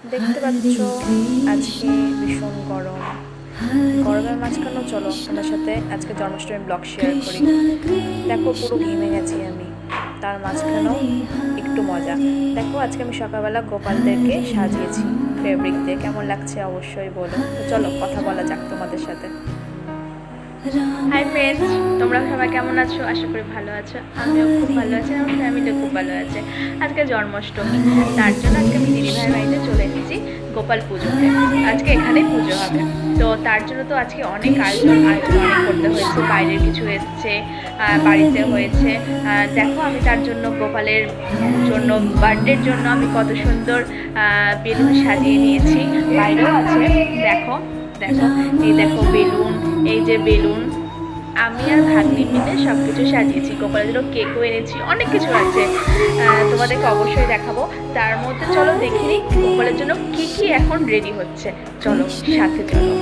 দেখতে পাচ্ছ আজকে ভীষণ গরম। গরমের মাঝখানেও চলো তোমার সাথে আজকে জন্মাষ্টমী ব্লগ শেয়ার করি। দেখো পুরো ঘেমে গেছি আমি, তার মাঝখানেও একটু মজা। দেখো আজকে আমি সকালবেলা গোপালদেরকে সাজিয়েছি ফেব্রিক দিয়ে, কেমন লাগছে অবশ্যই বলো। তো চলো কথা বলা যাক তোমাদের সাথে। হাই ফ্রেন্ডস, তোমরা সবাই কেমন আছো? আশা করি ভালো আছো। আমিও খুব ভালো আছি, আমার ফ্যামিলিও খুব ভালো আছে। আজকে জন্মাষ্টমী, তার জন্য আজকে আমি দিদিভাইয়ের বাড়িতে চলে এসেছি গোপাল পুজোতে। আজকে এখানেই পুজো হবে, তো তার জন্য তো আজকে অনেক আয়োজন অনেক করতে হয়েছে। বাইরের কিছু এসছে, বাড়িতে হয়েছে। দেখো আমি তার জন্য গোপালের জন্য বার্থডের জন্য আমি কত সুন্দর বেলুন সাজিয়ে নিয়েছি। বাইরেও আছে, দেখো দেখো, এই দেখো বেলুন, এই যে বেলুন আমি আর ভাগ্নি মিলে সব কিছু সাজিয়েছি। গোপালের জন্য কেকও এনেছি, অনেক কিছু আছে, তোমাদেরকে অবশ্যই দেখাবো। তার মধ্যে চলো দেখে নিই গোপালের জন্য কি কি এখন রেডি হচ্ছে। চলো সাথে চলো।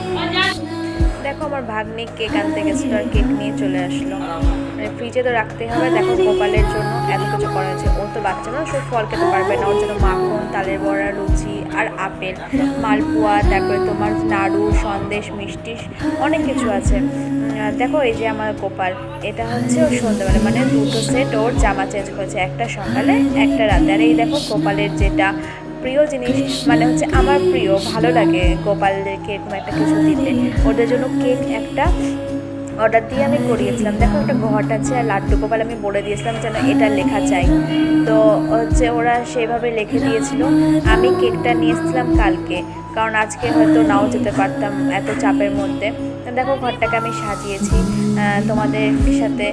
দেখো আমার ভাগ্নি কেক আনতে গেছিলো আর কেক নিয়ে চলে আসলো। মানে ফ্রিজে তো রাখতেই হবে। দেখো গোপালের জন্য এত কিছু করা হয়েছে। ও তো বাচ্চা না, সব ফল খেতে পারবে না, ওর জন্য মাখন, তালের বড়া, লুচি আর আপেল, মালপোয়া, তারপরে তোমার নাড়ু, সন্দেশ, মিষ্টি, অনেক কিছু আছে। দেখো এই যে আমার গোপাল, এটা হচ্ছে ওর সন্ধ্যাবেলা, মানে দুটো সেট ওর জামা চেঞ্জ করেছে, একটা সকালে একটা রাতে। আর এই দেখো গোপালের যেটা প্রিয় জিনিস, মানে হচ্ছে আমার প্রিয়, ভালো লাগে গোপালদেরকে এরকম একটা কিছু দিতে। ওদের জন্য কেক একটা অর্ডার দিয়ে আমি করিয়েছিলাম। দেখো একটা ঘট আছে আর লাড্ডু গোপাল আমি বলে দিয়েছিলাম যেন এটা লেখা চাই, তো হচ্ছে ওরা সেভাবে লিখে দিয়েছিল। আমি কেকটা নিয়ে এসেছিলাম কালকে, কারণ আজকে হয়তো নাও যেতে পারতাম এত চাপের মধ্যে। দেখো ঘরটাকে আমি সাজিয়েছি, তোমাদের সাথে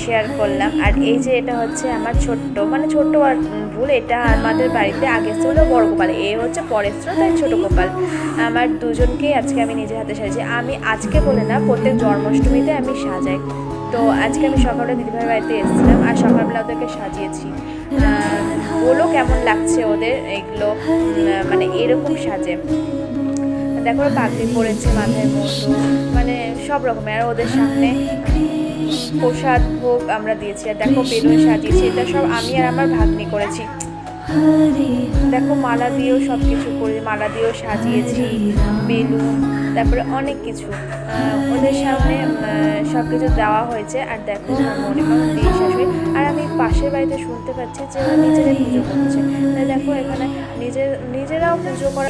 শেয়ার করলাম। আর এই যে এটা হচ্ছে আমার ছোট্ট, মানে ছোট্ট আর ভুল, এটা আমাদের বাড়িতে আগে ছিল বড় গোপাল, এ হচ্ছে পরের ছিল তাই ছোটো গোপাল। আমার দুজনকেই আজকে আমি নিজের হাতে সাজিয়েছি। আমি আজকে বলে না, প্রত্যেক জন্মাষ্টমীতে আমি সাজাই। তো আজকে আমি সকালে দিদিভাইয়ের বাড়িতে এসেছিলাম আর সকালবেলা ওদেরকে সাজিয়েছি। বলো কেমন লাগছে ওদের এগুলো, মানে এরকম সাজে। দেখো পাগড়ি পরেছে, মাথায় মুন্ডু, মানে সব রকমের। আর ওদের সামনে প্রসাদ ভোগ আমরা দিয়েছি। আর দেখো বেলুন সাজিয়েছি, এটা সব আমি আর আমার ভাগ্নি করেছি। দেখো মালা দিয়েও সব কিছু করে, মালা দিয়েও সাজিয়েছি, বেলুন, তারপরে অনেক কিছু ওদের সামনে সব কিছু দেওয়া হয়েছে। আর দেখো আমার মণিমা দিয়ে শাশুড়ি, আর আমি পাশের বাড়িতে শুনতে পাচ্ছি যে ওরা নিজেরাই পুজো করছে। তাই দেখো এখানে নিজেরাও পুজো করে,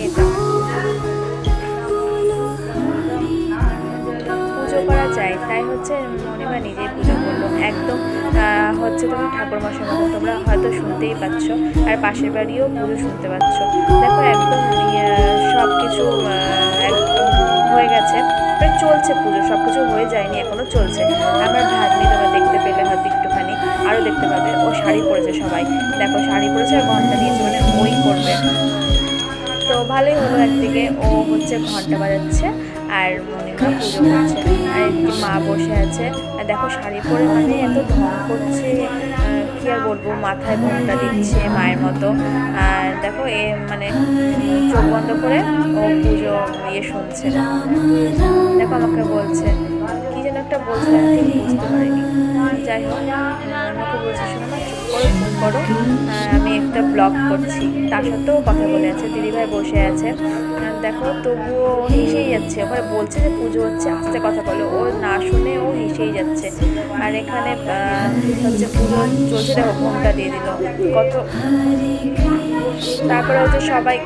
পুজো করা যায়, তাই হচ্ছে মণিমা নিজেই পুজো করলো একদম। হচ্ছে তুমি ঠাকুরমশাই মতো তোমরা হয়তো শুনতেই পাচ্ছ, আর পাশের বাড়িও পুজো শুনতে পাচ্ছ। দেখো একদম সব কিছু হয়ে গেছে, প্রায় চলছে পুজো, সব কিছু হয়ে যায়নি, এখনও চলছে। আমার ভাগ্নি তোমরা দেখতে পেলে হয়তো একটুখানি, আরও দেখতে পাবে। ও শাড়ি পরেছে, সবাই দেখো শাড়ি পরেছে আর ঘন্টা দিয়েছে, মানে ওই করবে। তো ভালোই হলো, একদিকে ও হচ্ছে ঘন্টা বাজাচ্ছে আর মণিমা পুজো করছে, আর একটি মা বসে আছে। আর দেখো শাড়ি পরে মানে এত ঢং করছে, কী আর বলবো, মাথায় ঘন্টা দিচ্ছে মায়ের মতো। আর দেখো এ মানে চোখ বন্ধ করে ও পুজো শুনছে। দেখো আমাকে বলছে কী যেন একটা বলছে, ঠিক বুঝতে পারিনি। যাই হোক আমাকে বলছে, শোনো না চুপ করো, আমি একটা ব্লগ করছি। তার সত্ত্বেও কথা বলে আছে, দিদিভাই বসে আছে। দেখো তবুও হেসেই যাচ্ছে, ওখানে বলছে যে পুজো হচ্ছে, আস্তে কথা বলে, ও না শুনে ও হেসেই যাচ্ছে। আর এখানে হচ্ছে পুজো চলছে, দেখো ঘোমটা দিয়ে দিল কত। তারপরে হচ্ছে সবাই,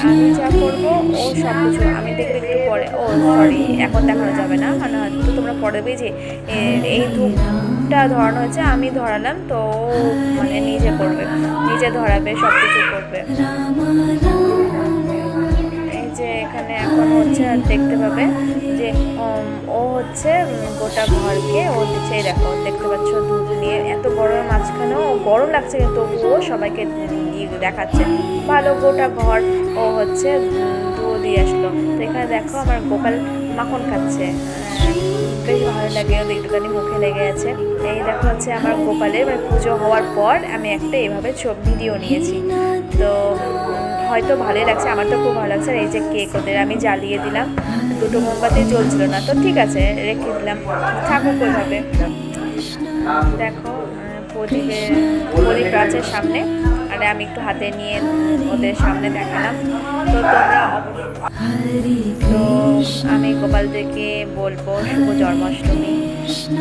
আমি যা করবো ও সব কিছু আমি দেখলে একটু পরে, ও সরি এখন দেখানো যাবে না, মানে হয়তো তোমরা পরে দেখবে যে এই ধূপটা ধরানো হয়েছে, আমি ধরালাম, তো ও মানে নিজে করবে, নিজে ধরাবে, সব কিছু করবে। এই যে এখানে এখন হচ্ছে আর দেখতে পাবে যে ও হচ্ছে গোটা ঘরকে ও দিচ্ছে, দেখো দেখতে পাচ্ছ ধূপ নিয়ে, এত গরমের মাঝখানেও গরম লাগছে কিন্তু ও সবাইকে দেখাচ্ছে ভালো গোটা ঘর। ও হচ্ছে ধুয়ো দিয়ে আসলো। তো এখানে দেখো আমার গোপাল মাখন খাচ্ছে, বেশ ভালো লাগে, ওদের একটুখানি মুখে লেগে আছে। এই দেখো হচ্ছে আমার গোপালের মানে পুজো হওয়ার পর আমি একটা এভাবে ভিডিও নিয়েছি। তো হয়তো ভালোই লাগছে, আমার তো খুব ভালো লাগছে। আর এই যে কেক ওদের আমি জ্বালিয়ে দিলাম, দুটো মোমবাতি জ্বলছিল না, তো ঠিক আছে রেখে দিলাম, থাকুক ওইভাবে। দেখো প্রদীপ গাছের সামনে, আর মানে আমি একটু হাতে নিয়ে ওদের সামনে দেখালাম। তো তোমরা তো আমি গোপালদেরকে বলবো শুভ জন্মাষ্টমী।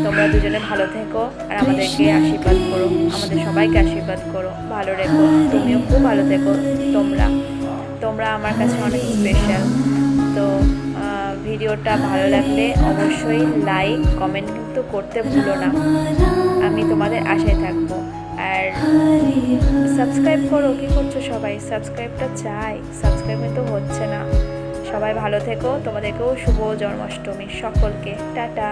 তোমরা দুজনে ভালো থেকো আর আমাদেরকে আশীর্বাদ করো, আমাদের সবাইকে আশীর্বাদ করো, ভালো রেখো। তুমিও খুব ভালো থেকো। তোমরা আমার কাছে অনেক স্পেশাল। তো ভিডিওটা ভালো লাগলে অবশ্যই লাইক কমেন্ট কিন্তু করতে ভুলো না, আমি তোমাদের আশায় থাকবো। আর সাবস্ক্রাইব করো, কী করছো সবাই? সাবস্ক্রাইবটা চাই, সাবস্ক্রাইব কিন্তু হচ্ছে না। সবাই ভালো থেকো, তোমাদেরকেও শুভ জন্মাষ্টমী সকলকে। টাটা।